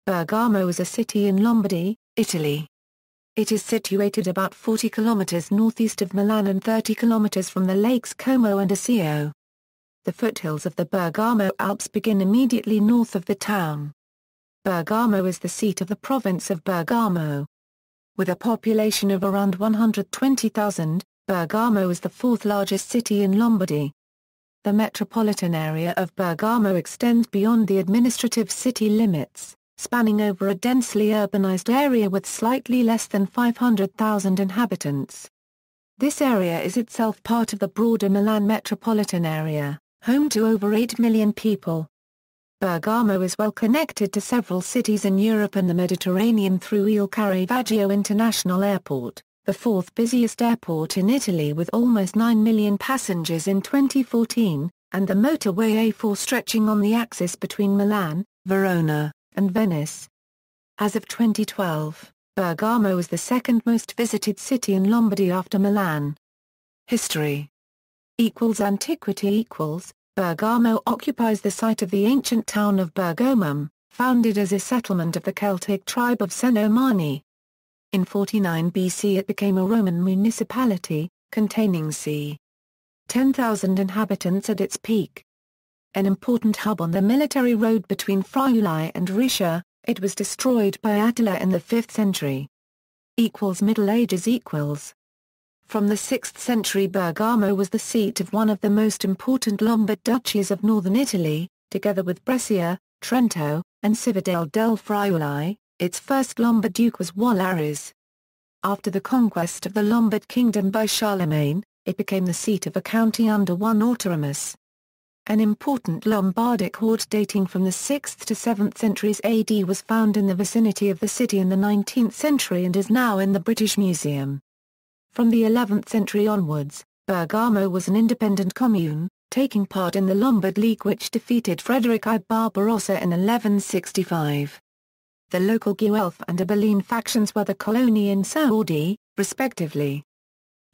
Bergamo is a city in Lombardy, Italy. It is situated about 40 kilometers northeast of Milan and 30 kilometers from the lakes Como and Iseo. The foothills of the Bergamo Alps begin immediately north of the town. Bergamo is the seat of the province of Bergamo. With a population of around 120,000, Bergamo is the fourth largest city in Lombardy. The metropolitan area of Bergamo extends beyond the administrative city limits, spanning over a densely urbanized area with slightly less than 500,000 inhabitants. This area is itself part of the broader Milan metropolitan area, home to over 8 million people. Bergamo is well connected to several cities in Europe and the Mediterranean through Il Caravaggio International Airport, the fourth busiest airport in Italy with almost 9 million passengers in 2014, and the motorway A4 stretching on the axis between Milan, Verona, and Venice. As of 2012, Bergamo is the second most visited city in Lombardy after Milan. History. Antiquity. Bergamo occupies the site of the ancient town of Bergamum, founded as a settlement of the Celtic tribe of Cenomani. In 49 BC it became a Roman municipality, containing c. 10,000 inhabitants at its peak. An important hub on the military road between Friuli and Riscia, it was destroyed by Attila in the 5th century. Middle Ages. From the 6th century Bergamo was the seat of one of the most important Lombard duchies of northern Italy, together with Brescia, Trento, and Cividale del Friuli. Its first Lombard duke was Wallaris. After the conquest of the Lombard kingdom by Charlemagne, it became the seat of a county under one autonomous. An important Lombardic hoard dating from the 6th to 7th centuries AD was found in the vicinity of the city in the 19th century and is now in the British Museum. From the 11th century onwards, Bergamo was an independent commune, taking part in the Lombard League which defeated Frederick I Barbarossa in 1165. The local Guelph and Abilene factions were the Coloni and Saudi, respectively.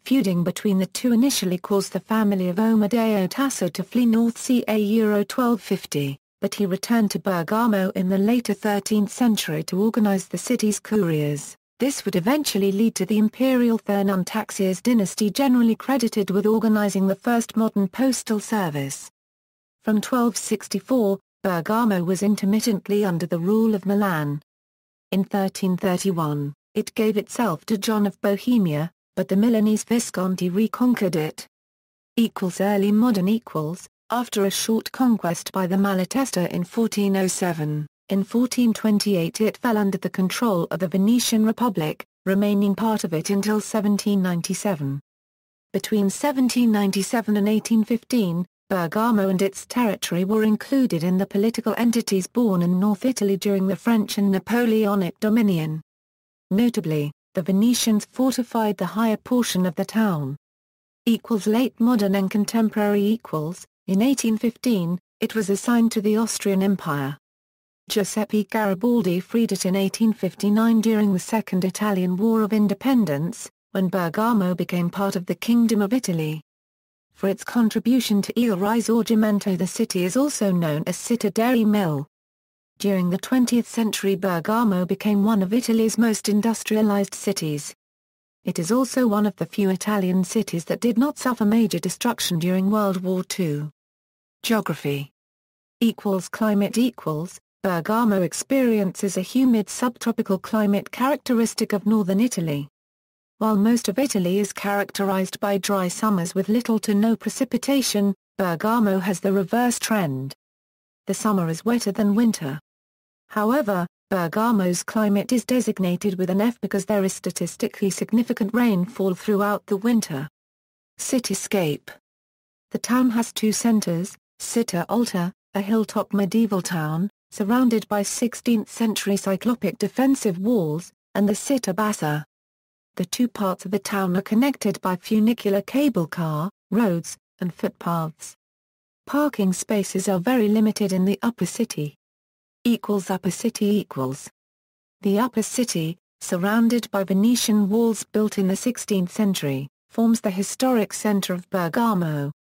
Feuding between the two initially caused the family of Amadeo Tasso to flee north ca. 1250, but he returned to Bergamo in the later 13th century to organize the city's couriers. This would eventually lead to the imperial Thernan-Taxiers dynasty, generally credited with organizing the first modern postal service. From 1264, Bergamo was intermittently under the rule of Milan. In 1331, it gave itself to John of Bohemia, but the Milanese Visconti reconquered it. Early modern. After a short conquest by the Malatesta in 1407. In 1428 it fell under the control of the Venetian Republic, remaining part of it until 1797. Between 1797 and 1815, Bergamo and its territory were included in the political entities born in North Italy during the French and Napoleonic dominion. Notably, the Venetians fortified the higher portion of the town. Late modern and contemporary. In 1815, it was assigned to the Austrian Empire. Giuseppe Garibaldi freed it in 1859 during the Second Italian War of Independence, when Bergamo became part of the Kingdom of Italy. For its contribution to Il Risorgimento, the city is also known as Città dei Mille. During the 20th century Bergamo became one of Italy's most industrialized cities. It is also one of the few Italian cities that did not suffer major destruction during World War II. Geography. Climate. Bergamo experiences a humid subtropical climate characteristic of northern Italy. While most of Italy is characterized by dry summers with little to no precipitation, Bergamo has the reverse trend. The summer is wetter than winter. However, Bergamo's climate is designated with an F because there is statistically significant rainfall throughout the winter. Cityscape. The town has two centers, Città Alta, a hilltop medieval town, surrounded by 16th-century cyclopic defensive walls, and the Città Bassa. The two parts of the town are connected by funicular cable car, roads, and footpaths. Parking spaces are very limited in the upper city. Upper city. The upper city, surrounded by Venetian walls built in the 16th century, forms the historic center of Bergamo.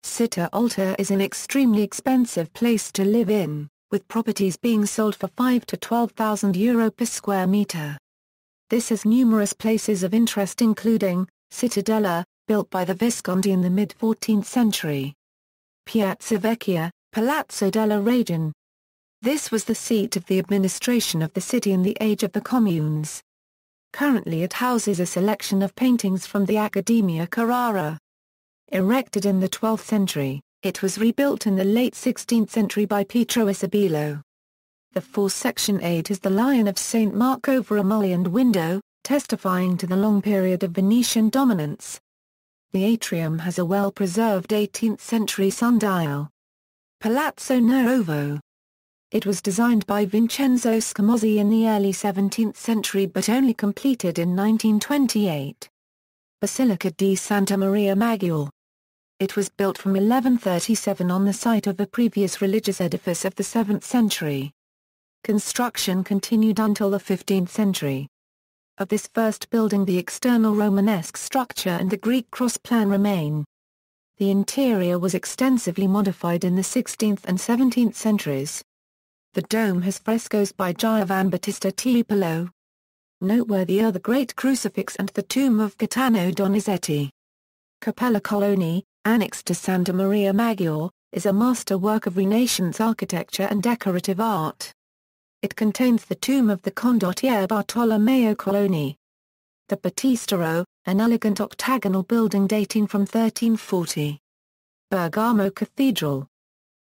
Città Alta is an extremely expensive place to live in. with properties being sold for €5,000 to €12,000 per square metre. This has numerous places of interest including, Cittadella, built by the Visconti in the mid-14th century. Piazza Vecchia, Palazzo della Regione. This was the seat of the administration of the city in the age of the communes. Currently it houses a selection of paintings from the Accademia Carrara. Erected in the 12th century, it was rebuilt in the late 16th century by Pietro Isabello. The four-section 8 is the Lion of St. Mark over a mullioned window, testifying to the long period of Venetian dominance. The atrium has a well-preserved 18th-century sundial. Palazzo Nuovo. It was designed by Vincenzo Scamozzi in the early 17th century but only completed in 1928. Basilica di Santa Maria Maggiore. It was built from 1137 on the site of a previous religious edifice of the 7th century. Construction continued until the 15th century. Of this first building the external Romanesque structure and the Greek cross plan remain. The interior was extensively modified in the 16th and 17th centuries. The dome has frescoes by Giovan Battista Tiepolo. Noteworthy are the Great Crucifix and the tomb of Gaetano Donizetti. Cappella Coloni, annexed to Santa Maria Maggiore, is a masterwork of Renaissance architecture and decorative art. It contains the tomb of the condottiere Bartolomeo Coloni. The Battistero, an elegant octagonal building dating from 1340. Bergamo Cathedral.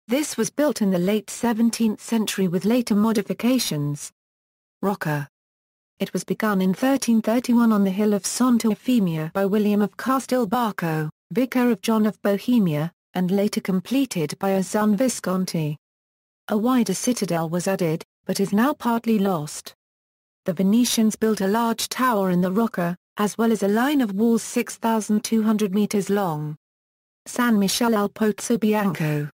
This was built in the late 17th century with later modifications. Rocca. It was begun in 1331 on the hill of Santa Eufemia by William of Castelbarco, vicar of John of Bohemia, and later completed by his son Visconti. A wider citadel was added, but is now partly lost. The Venetians built a large tower in the Rocca, as well as a line of walls 6,200 meters long. San Michele al Pozzo Bianco.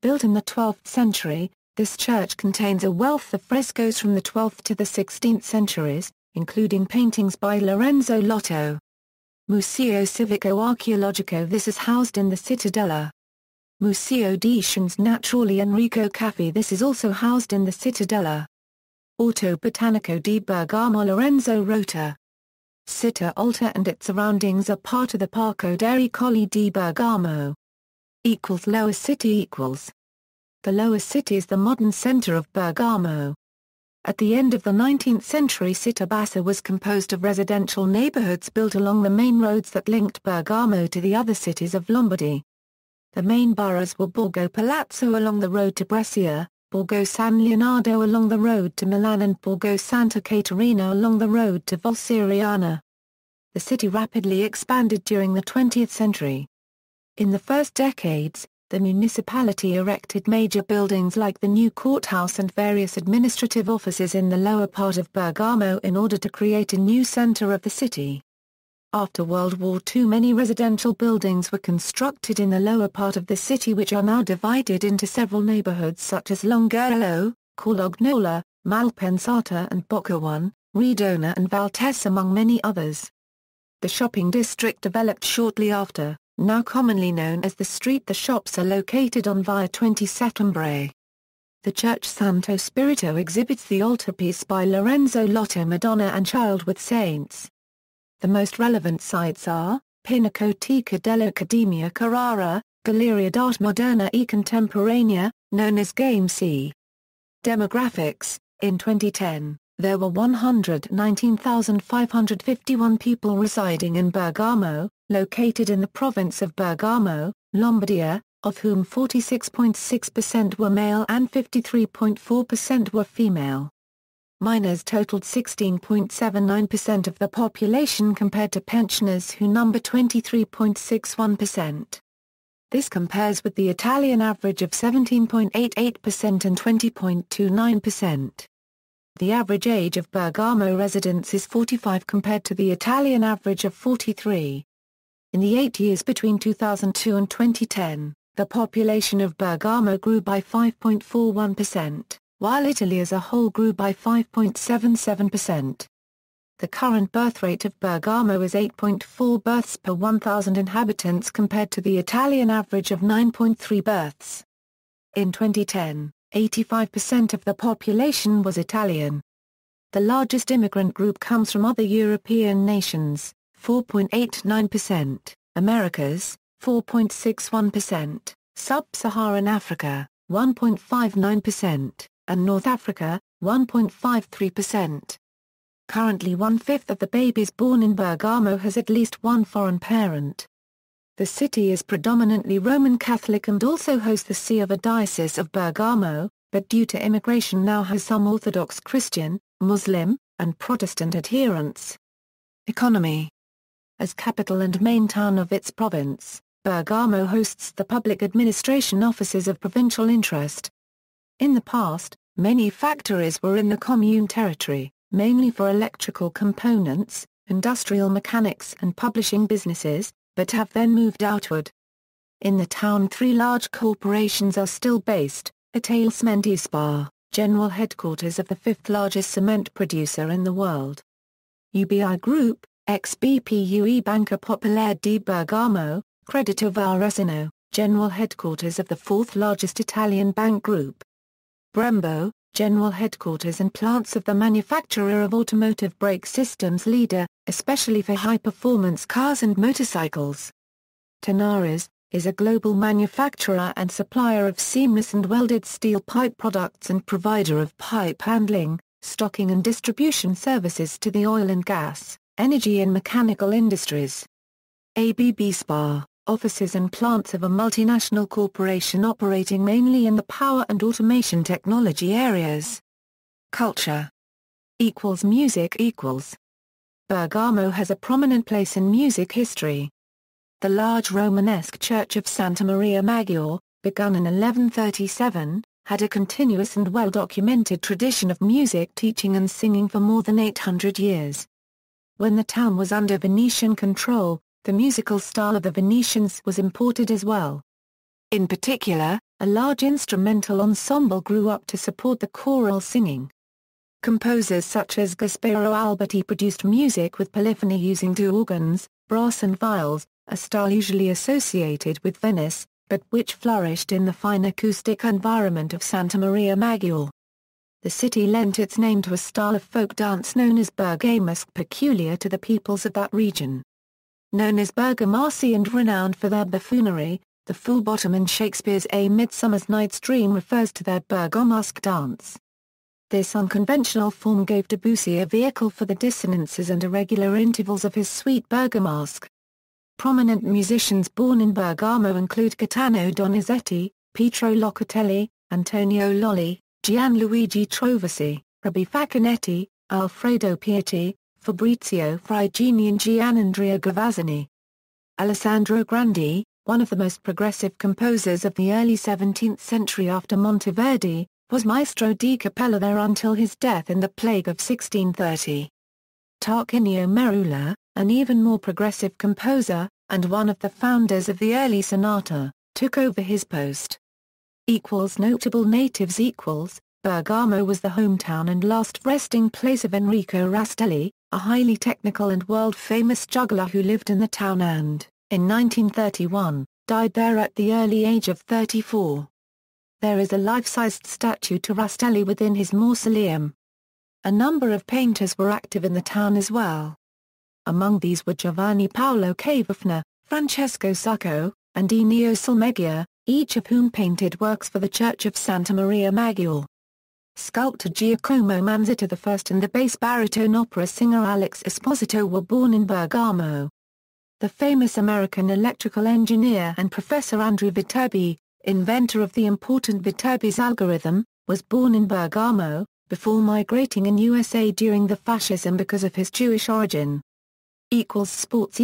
Built in the 12th century, this church contains a wealth of frescoes from the 12th to the 16th centuries, including paintings by Lorenzo Lotto. Museo Civico Archeologico. This is housed in the Cittadella. Museo di Scienze Naturali Enrico Caffi. This is also housed in the Cittadella. Orto Botanico di Bergamo Lorenzo Rota. Città Alta and its surroundings are part of the Parco dei Colli di Bergamo. Lower City. The Lower City is the modern center of Bergamo. At the end of the 19th century, Città Bassa was composed of residential neighborhoods built along the main roads that linked Bergamo to the other cities of Lombardy. The main boroughs were Borgo Palazzo along the road to Brescia, Borgo San Leonardo along the road to Milan and Borgo Santa Caterina along the road to Valseriana. The city rapidly expanded during the 20th century. In the first decades, the municipality erected major buildings like the new courthouse and various administrative offices in the lower part of Bergamo in order to create a new center of the city. After World War II, many residential buildings were constructed in the lower part of the city, which are now divided into several neighborhoods such as Longherlo, Corlognola, Malpensata and Bocca 1, Redona and Valtesse among many others. The shopping district developed shortly after, now commonly known as the street the shops are located on via 20 Settembre. The church Santo Spirito exhibits the altarpiece by Lorenzo Lotto Madonna and Child with Saints. The most relevant sites are, Pinacoteca dell'Accademia Carrara, Galleria d'Arte Moderna e Contemporanea, known as Game C. Demographics. In 2010, there were 119,551 people residing in Bergamo, located in the province of Bergamo, Lombardy, of whom 46.6% were male and 53.4% were female. Minors totaled 16.79% of the population compared to pensioners who number 23.61%. This compares with the Italian average of 17.88% and 20.29%. The average age of Bergamo residents is 45 compared to the Italian average of 43. In the 8 years between 2002 and 2010, the population of Bergamo grew by 5.41%, while Italy as a whole grew by 5.77%. The current birth rate of Bergamo is 8.4 births per 1,000 inhabitants compared to the Italian average of 9.3 births. In 2010, 85% of the population was Italian. The largest immigrant group comes from other European nations, 4.89%, Americas, 4.61%, Sub-Saharan Africa, 1.59%, and North Africa, 1.53%. Currently 1/5 of the babies born in Bergamo has at least one foreign parent. The city is predominantly Roman Catholic and also hosts the see of a diocese of Bergamo, but due to immigration now has some Orthodox Christian, Muslim, and Protestant adherents. Economy. As capital and main town of its province, Bergamo hosts the public administration offices of provincial interest. In the past, many factories were in the commune territory, mainly for electrical components, industrial mechanics and publishing businesses, but have then moved outward. In the town 3 large corporations are still based: Italcementi SpA, general headquarters of the 5th largest cement producer in the world. UBI Group, ex-BPUE Banca Popolare di Bergamo, Credito Varesino, general headquarters of the 4th largest Italian bank group. Brembo, general headquarters and plants of the manufacturer of automotive brake systems leader, especially for high-performance cars and motorcycles. Tenaris is a global manufacturer and supplier of seamless and welded steel pipe products and provider of pipe handling, stocking and distribution services to the oil and gas, energy and mechanical industries. ABB SpA, offices and plants of a multinational corporation operating mainly in the power and automation technology areas. Culture. Music. Bergamo has a prominent place in music history. The large Romanesque church of Santa Maria Maggiore, begun in 1137, had a continuous and well-documented tradition of music teaching and singing for more than 800 years. When the town was under Venetian control, the musical style of the Venetians was imported as well. In particular, a large instrumental ensemble grew up to support the choral singing. Composers such as Gasparo Alberti produced music with polyphony using 2 organs, brass and viols, a style usually associated with Venice, but which flourished in the fine acoustic environment of Santa Maria Maggiore. The city lent its name to a style of folk dance known as Bergamasque, peculiar to the peoples of that region. Known as Bergamaschi and renowned for their buffoonery, the full bottom in Shakespeare's A Midsummer's Night's Dream refers to their Bergamasque dance. This unconventional form gave Debussy a vehicle for the dissonances and irregular intervals of his suite Bergamasque. Prominent musicians born in Bergamo include Gaetano Donizetti, Pietro Locatelli, Antonio Lolli, Gianluigi Trovaci, Rabbi Facchinetti, Alfredo Piatti, Fabrizio Frigini and Gianandrea Gavazzini. Alessandro Grandi, one of the most progressive composers of the early 17th century after Monteverdi, was maestro di cappella there until his death in the plague of 1630. Tarquinio Merula, an even more progressive composer, and one of the founders of the early sonata, took over his post. Notable natives. Bergamo was the hometown and last resting place of Enrico Rastelli, a highly technical and world-famous juggler who lived in the town and, in 1931, died there at the early age of 34. There is a life-sized statue to Rastelli within his mausoleum. A number of painters were active in the town as well. Among these were Giovanni Paolo Cavafna, Francesco Succo, and Ennio Salmeggia, each of whom painted works for the Church of Santa Maria Maggiore. Sculptor Giacomo Manzetta I and the bass baritone opera singer Alex Esposito were born in Bergamo. The famous American electrical engineer and professor Andrew Viterbi, inventor of the important Viterbi's algorithm, was born in Bergamo, before migrating in USA during the fascism because of his Jewish origin. Sports.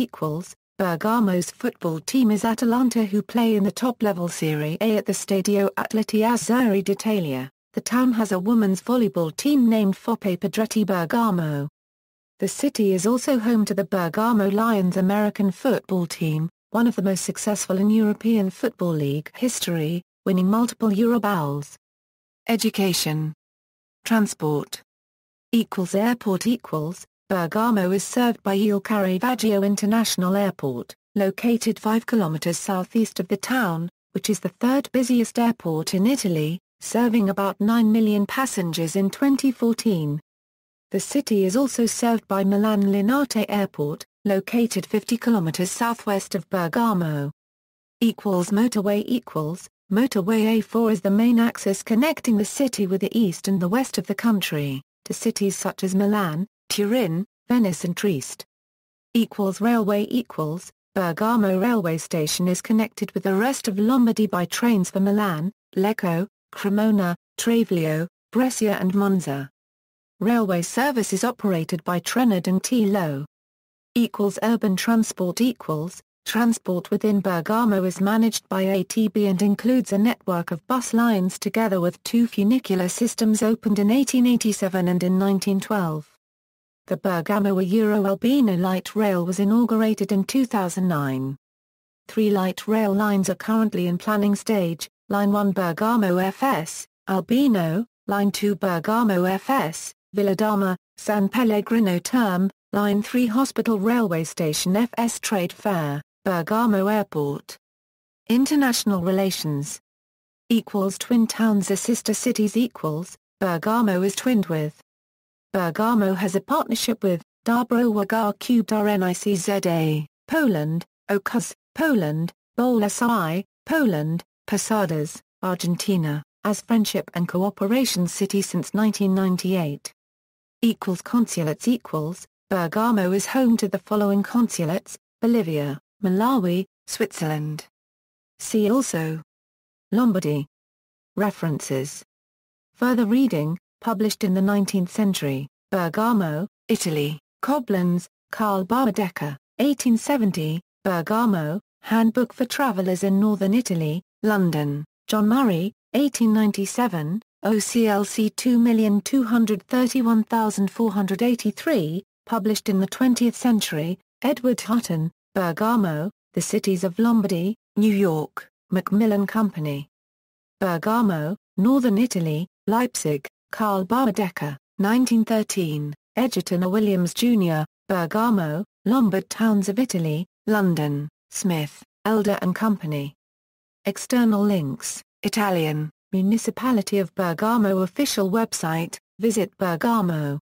Bergamo's football team is Atalanta, who play in the top-level Serie A at the Stadio Atleti Azzurri d'Italia. The town has a women's volleyball team named Foppe Pedretti Bergamo. The city is also home to the Bergamo Lions American football team, one of the most successful in European Football League history, winning multiple Eurobowls. Education. Transport. Airport. Bergamo is served by Il Caravaggio International Airport, located 5 kilometers southeast of the town, which is the third busiest airport in Italy, serving about 9 million passengers in 2014. The city is also served by Milan Linate Airport, located 50 kilometers southwest of Bergamo. Motorway Motorway A4 is the main axis connecting the city with the east and the west of the country, to cities such as Milan, Turin, Venice and Trieste. Railway Bergamo railway station is connected with the rest of Lombardy by trains for Milan, Lecco, Cremona, Treviglio, Brescia and Monza. Railway service is operated by Trenord and Telo. Urban transport Transport within Bergamo is managed by ATB and includes a network of bus lines together with two funicular systems opened in 1887 and in 1912. The Bergamo Albino light rail was inaugurated in 2009. 3 light rail lines are currently in planning stage: Line 1 Bergamo FS, Albino, Line 2 Bergamo FS, Villadama, San Pellegrino Terme, Line 3 Hospital Railway Station FS Trade Fair, Bergamo Airport. International relations. Twin towns as sister cities Bergamo is twinned with. Bergamo has a partnership with Dąbrowa Górnicza, Poland, Okaz, Poland, Bolesław, Poland, Posadas, Argentina, as friendship and cooperation city since 1998. Consulates Bergamo is home to the following consulates: Bolivia, Malawi, Switzerland. See also: Lombardy. References. Further reading, published in the 19th century, Bergamo, Italy, Koblenz, Karl Baedeker, 1870, Bergamo, Handbook for Travelers in Northern Italy, London, John Murray, 1897, OCLC 2231483, published in the 20th century, Edward Hutton, Bergamo, The Cities of Lombardy, New York, Macmillan Company. Bergamo, Northern Italy, Leipzig, Karl Baedeker, 1913, Egerton Williams Jr., Bergamo, Lombard Towns of Italy, London, Smith, Elder and Company. External links: Italian, Municipality of Bergamo official website, visit Bergamo.